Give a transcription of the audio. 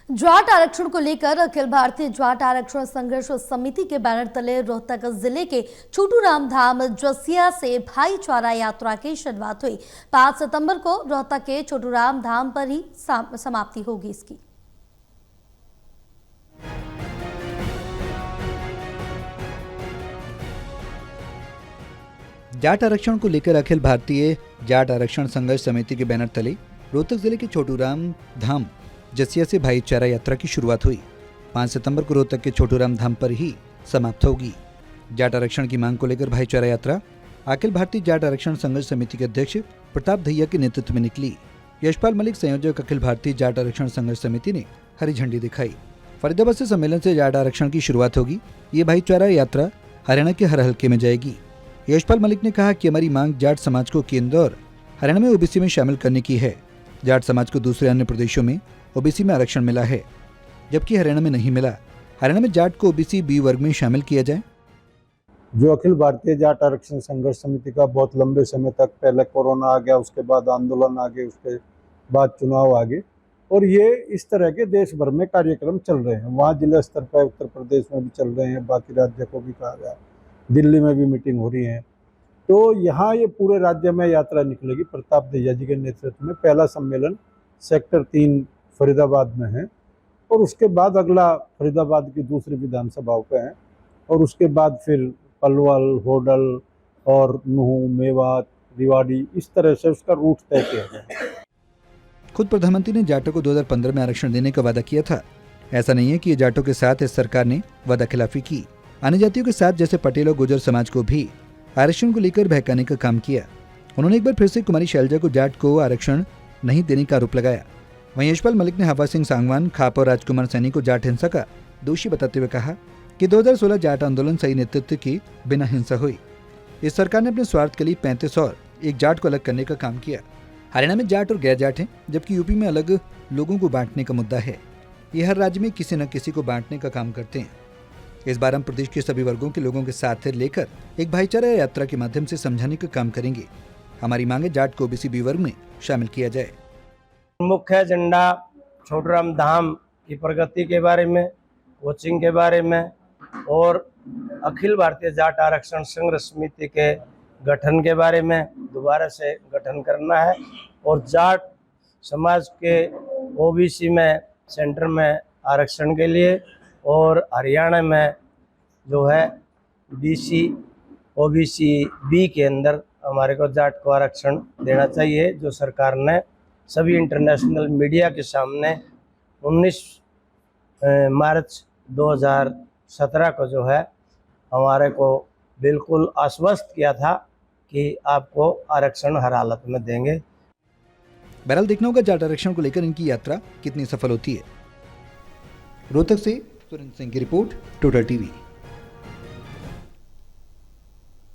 जाट आरक्षण को लेकर अखिल भारतीय जाट आरक्षण संघर्ष समिति के बैनर तले रोहतक जिले के छोटूराम धाम जसिया से भाईचारा यात्रा की शुरुआत हुई। 5 सितंबर को रोहतक के छोटूराम धाम पर ही समाप्ति होगी इसकी। जाट आरक्षण को लेकर अखिल भारतीय जाट आरक्षण संघर्ष समिति के बैनर तले रोहतक जिले के छोटूराम धाम जसिया से भाईचारा यात्रा की शुरुआत हुई। 5 सितंबर को रोहतक के छोटूराम धाम पर ही समाप्त होगी। जाट आरक्षण की मांग को लेकर भाईचारा यात्रा अखिल भारतीय जाट आरक्षण संघर्ष समिति के अध्यक्ष प्रताप दहिया के नेतृत्व में निकली। यशपाल मलिक संयोजक अखिल भारतीय जाट आरक्षण संघर्ष समिति ने हरी झंडी दिखाई। फरीदाबाद से सम्मेलन से जाट आरक्षण की शुरुआत होगी। ये भाईचारा यात्रा हरियाणा के हर हल्के में जाएगी। यशपाल मलिक ने कहा कि हमारी मांग जाट समाज को केंद्र और हरियाणा में ओबीसी में शामिल करने की है। जाट समाज को दूसरे अन्य प्रदेशों में ओबीसी में आरक्षण मिला है, जबकि हरियाणा में नहीं मिला। हरियाणा में जाट को ओबीसी बी वर्ग में शामिल किया जाए। जो अखिल भारतीय जाट आरक्षण संघर्ष समिति का बहुत लंबे समय तक, पहले कोरोना आ गया, उसके बाद आंदोलन आ गए, उसके बाद चुनाव आ गए, और ये इस तरह के देश भर में कार्यक्रम चल रहे हैं। वहाँ जिला स्तर पर उत्तर प्रदेश में भी चल रहे हैं, बाकी राज्य को भी कहा गया, दिल्ली में भी मीटिंग हो रही है। तो यहाँ ये पूरे राज्य में यात्रा निकलेगी। प्रताप दहिया जी के नेतृत्व में पहला सम्मेलन सेक्टर 3 फरीदाबाद में है, और उसके बाद अगला फरीदाबाद की दूसरी विधानसभाओं पे है, और उसके बाद फिर पलवल, होडल और नूह, मेवात, रिवाड़ी, इस तरह से उसका रूट तय किया गया। खुद प्रधानमंत्री ने जाटों को 2015 में आरक्षण देने का वादा किया था। ऐसा नहीं है कि ये जाटों के साथ इस सरकार ने वादा खिलाफी की। अन्य जातियों के साथ जैसे पटेल और गुर्जर समाज को भी आरक्षण को लेकर बहकाने का काम किया। उन्होंने एक बार फिर से कुमारी शैलजा को जाट को आरक्षण नहीं देने का आरोप लगाया। वहीं यशपाल मलिक ने हवा सिंह सांगवान, खाप और राजकुमार सैनी को जाट हिंसा का दोषी बताते हुए कहा कि 2016 जाट आंदोलन सही नेतृत्व की बिना हिंसा हुई। इस सरकार ने अपने स्वार्थ के लिए 35 और एक जाट को अलग करने का काम किया। हरियाणा में जाट और गैर जाट हैं, जबकि यूपी में अलग लोगों को बांटने का मुद्दा है। ये हर राज्य में किसी न किसी को बांटने का काम करते हैं। इस बार हम प्रदेश के सभी वर्गों के लोगों के साथ लेकर एक भाईचारा यात्रा के माध्यम से समझाने का काम करेंगे। हमारी मांग है जाट को ओबीसी बी वर्ग में शामिल किया जाए। मुख्य एजेंडा छोटूराम धाम की प्रगति के बारे में, कोचिंग के बारे में, और अखिल भारतीय जाट आरक्षण संघर्ष समिति के गठन के बारे में दोबारा से गठन करना है, और जाट समाज के ओबीसी में सेंटर में आरक्षण के लिए, और हरियाणा में जो है बीसी ओबीसी बी के अंदर हमारे को जाट को आरक्षण देना चाहिए, जो सरकार ने सभी इंटरनेशनल मीडिया के सामने 19 मार्च 2017 को जो है हमारे को बिल्कुल आश्वस्त किया था कि आपको आरक्षण हर हालत में देंगे। बहरहाल देखना होगा जाट आरक्षण को लेकर इनकी यात्रा कितनी सफल होती है। रोहतक से सुरेंद्र सिंह की रिपोर्ट, टोटल टीवी।